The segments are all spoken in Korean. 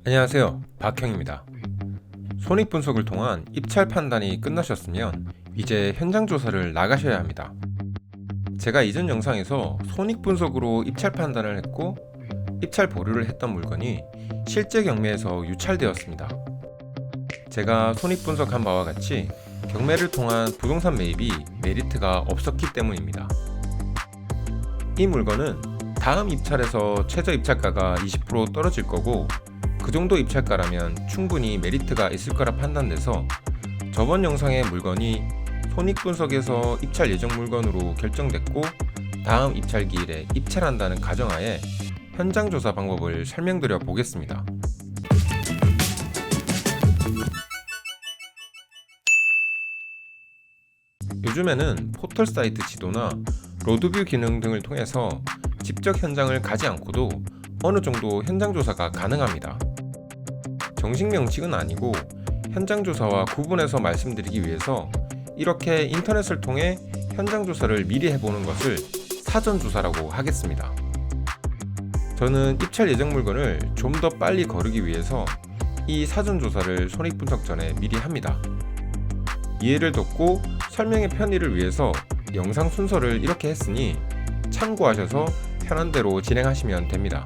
안녕하세요, 박형입니다. 손익분석을 통한 입찰 판단이 끝나셨으면 이제 현장 조사를 나가셔야 합니다. 제가 이전 영상에서 손익분석으로 입찰 판단을 했고 입찰 보류를 했던 물건이 실제 경매에서 유찰되었습니다. 제가 손익분석한 바와 같이 경매를 통한 부동산 매입이 메리트가 없었기 때문입니다. 이 물건은 다음 입찰에서 최저 입찰가가 20% 떨어질 거고 그 정도 입찰가라면 충분히 메리트가 있을 거라 판단돼서 저번 영상의 물건이 손익분석에서 입찰 예정 물건으로 결정됐고 다음 입찰 기일에 입찰한다는 가정하에 현장 조사 방법을 설명드려 보겠습니다. 요즘에는 포털 사이트 지도나 로드뷰 기능 등을 통해서 직접 현장을 가지 않고도 어느 정도 현장 조사가 가능합니다. 정식 명칭은 아니고 현장 조사와 구분해서 말씀드리기 위해서 이렇게 인터넷을 통해 현장 조사를 미리 해보는 것을 사전 조사라고 하겠습니다. 저는 입찰 예정 물건을 좀 더 빨리 거르기 위해서 이 사전 조사를 손익분석 전에 미리 합니다. 이해를 돕고 설명의 편의를 위해서 영상 순서를 이렇게 했으니 참고하셔서 편한 대로 진행하시면 됩니다.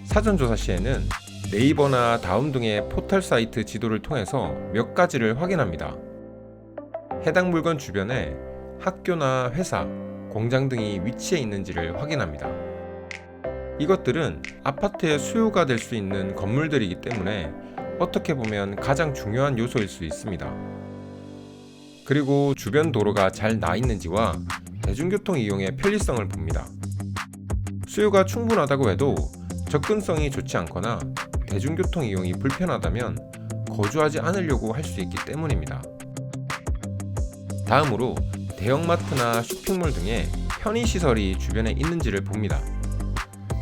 사전 조사 시에는 네이버나 다음 등의 포털 사이트 지도를 통해서 몇 가지를 확인합니다. 해당 물건 주변에 학교나 회사, 공장 등이 위치해 있는지를 확인합니다. 이것들은 아파트의 수요가 될 수 있는 건물들이기 때문에 어떻게 보면 가장 중요한 요소일 수 있습니다. 그리고 주변 도로가 잘 나 있는지와 대중교통 이용의 편리성을 봅니다. 수요가 충분하다고 해도 접근성이 좋지 않거나 대중교통 이용이 불편하다면 거주하지 않으려고 할 수 있기 때문입니다. 다음으로 대형마트나 쇼핑몰 등의 편의시설이 주변에 있는지를 봅니다.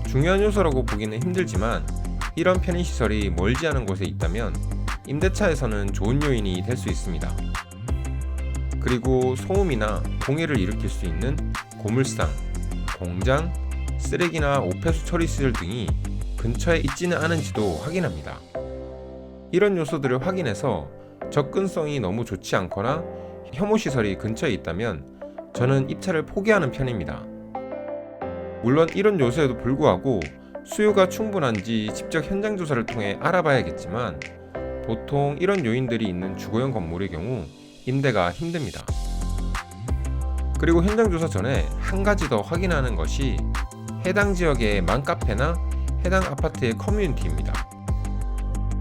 중요한 요소라고 보기는 힘들지만 이런 편의시설이 멀지 않은 곳에 있다면 임대차에서는 좋은 요인이 될 수 있습니다. 그리고 소음이나 공해를 일으킬 수 있는 고물상, 공장, 쓰레기나 오폐수 처리 시설 등이 근처에 있지는 않은지도 확인합니다. 이런 요소들을 확인해서 접근성이 너무 좋지 않거나 혐오시설이 근처에 있다면 저는 입찰을 포기하는 편입니다. 물론 이런 요소에도 불구하고 수요가 충분한지 직접 현장 조사를 통해 알아봐야겠지만 보통 이런 요인들이 있는 주거용 건물의 경우 임대가 힘듭니다. 그리고 현장 조사 전에 한 가지 더 확인하는 것이 해당 지역의 맘카페나 해당 아파트의 커뮤니티입니다.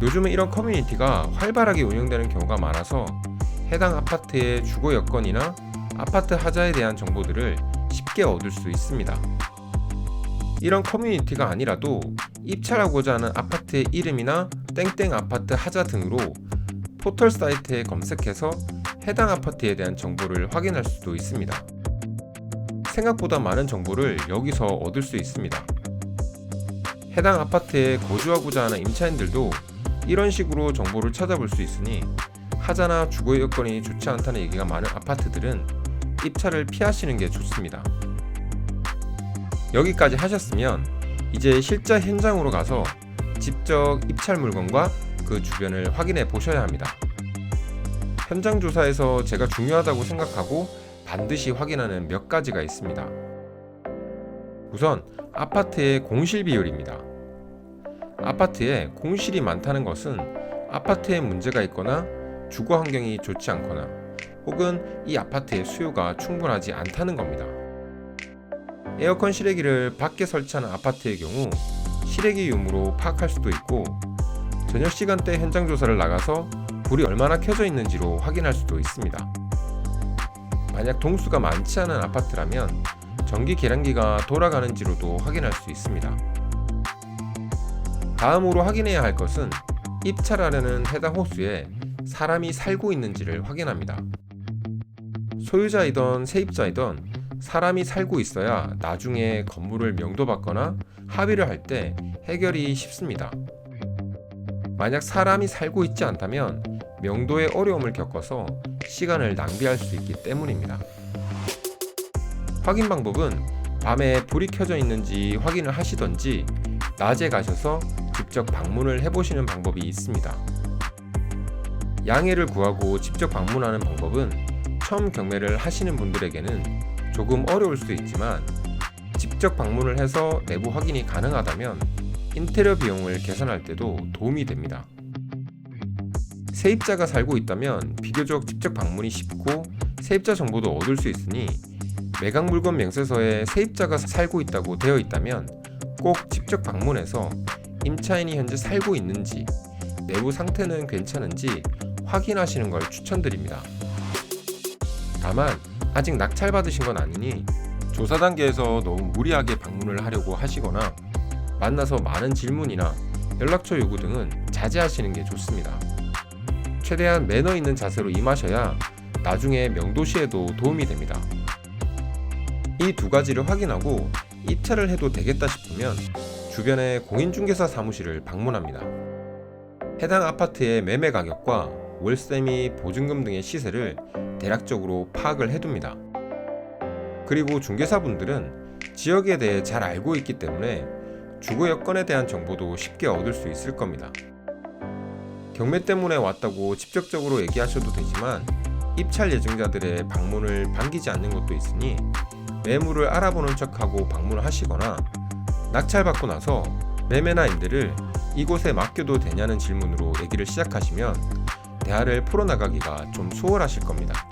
요즘은 이런 커뮤니티가 활발하게 운영되는 경우가 많아서 해당 아파트의 주거 여건이나 아파트 하자에 대한 정보들을 쉽게 얻을 수 있습니다. 이런 커뮤니티가 아니라도 입찰하고자 하는 아파트의 이름이나 땡땡 아파트 하자 등으로 포털 사이트에 검색해서 해당 아파트에 대한 정보를 확인할 수도 있습니다. 생각보다 많은 정보를 여기서 얻을 수 있습니다. 해당 아파트에 거주하고자 하는 임차인들도 이런 식으로 정보를 찾아볼 수 있으니 하자나 주거 여건이 좋지 않다는 얘기가 많은 아파트들은 입찰을 피하시는 게 좋습니다. 여기까지 하셨으면 이제 실제 현장으로 가서 직접 입찰 물건과 그 주변을 확인해 보셔야 합니다. 현장 조사에서 제가 중요하다고 생각하고 반드시 확인하는 몇 가지가 있습니다. 우선 아파트의 공실 비율입니다. 아파트에 공실이 많다는 것은 아파트에 문제가 있거나 주거 환경이 좋지 않거나 혹은 이 아파트의 수요가 충분하지 않다는 겁니다. 에어컨 실외기를 밖에 설치하는 아파트의 경우 실외기 유무로 파악할 수도 있고 저녁 시간대 현장 조사를 나가서 불이 얼마나 켜져 있는지로 확인할 수도 있습니다. 만약 동수가 많지 않은 아파트라면 전기 계량기가 돌아가는지로도 확인할 수 있습니다. 다음으로 확인해야 할 것은 입찰하려는 해당 호수에 사람이 살고 있는지를 확인합니다. 소유자이던 세입자이던 사람이 살고 있어야 나중에 건물을 명도받거나 합의를 할 때 해결이 쉽습니다. 만약 사람이 살고 있지 않다면 명도에 어려움을 겪어서 시간을 낭비할 수 있기 때문입니다. 확인 방법은 밤에 불이 켜져 있는지 확인을 하시던지 낮에 가셔서 직접 방문을 해보시는 방법이 있습니다. 양해를 구하고 직접 방문하는 방법은 처음 경매를 하시는 분들에게는 조금 어려울 수 있지만 직접 방문을 해서 내부 확인이 가능하다면 인테리어 비용을 계산할 때도 도움이 됩니다. 세입자가 살고 있다면 비교적 직접 방문이 쉽고 세입자 정보도 얻을 수 있으니 매각 물건 명세서에 세입자가 살고 있다고 되어 있다면 꼭 직접 방문해서 임차인이 현재 살고 있는지 내부 상태는 괜찮은지 확인하시는 걸 추천드립니다. 다만 아직 낙찰받으신 건 아니니 조사 단계에서 너무 무리하게 방문을 하려고 하시거나 만나서 많은 질문이나 연락처 요구 등은 자제하시는 게 좋습니다. 최대한 매너 있는 자세로 임하셔야 나중에 명도시에도 도움이 됩니다. 이 두 가지를 확인하고 입찰을 해도 되겠다 싶으면 주변의 공인중개사 사무실을 방문합니다. 해당 아파트의 매매 가격과 월세 및 보증금 등의 시세를 대략적으로 파악을 해둡니다. 그리고 중개사분들은 지역에 대해 잘 알고 있기 때문에 주거 여건에 대한 정보도 쉽게 얻을 수 있을 겁니다. 경매 때문에 왔다고 직접적으로 얘기하셔도 되지만 입찰 예정자들의 방문을 반기지 않는 것도 있으니 매물을 알아보는 척하고 방문을 하시거나 낙찰받고 나서 매매나 임대를 이곳에 맡겨도 되냐는 질문으로 얘기를 시작하시면 대화를 풀어나가기가 좀 수월하실 겁니다.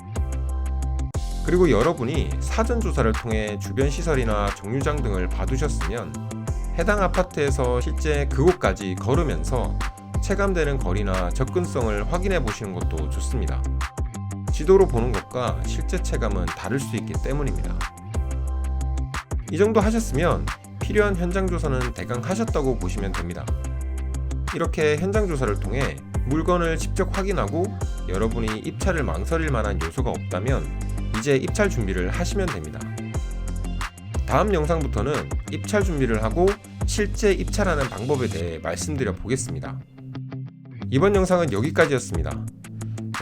그리고 여러분이 사전조사를 통해 주변 시설이나 정류장 등을 봐두셨으면 해당 아파트에서 실제 그곳까지 걸으면서 체감되는 거리나 접근성을 확인해 보시는 것도 좋습니다. 지도로 보는 것과 실제 체감은 다를 수 있기 때문입니다. 이 정도 하셨으면 필요한 현장 조사는 대강 하셨다고 보시면 됩니다. 이렇게 현장 조사를 통해 물건을 직접 확인하고 여러분이 입찰을 망설일 만한 요소가 없다면 이제 입찰 준비를 하시면 됩니다. 다음 영상부터는 입찰 준비를 하고 실제 입찰하는 방법에 대해 말씀드려 보겠습니다. 이번 영상은 여기까지였습니다.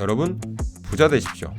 여러분 부자 되십시오.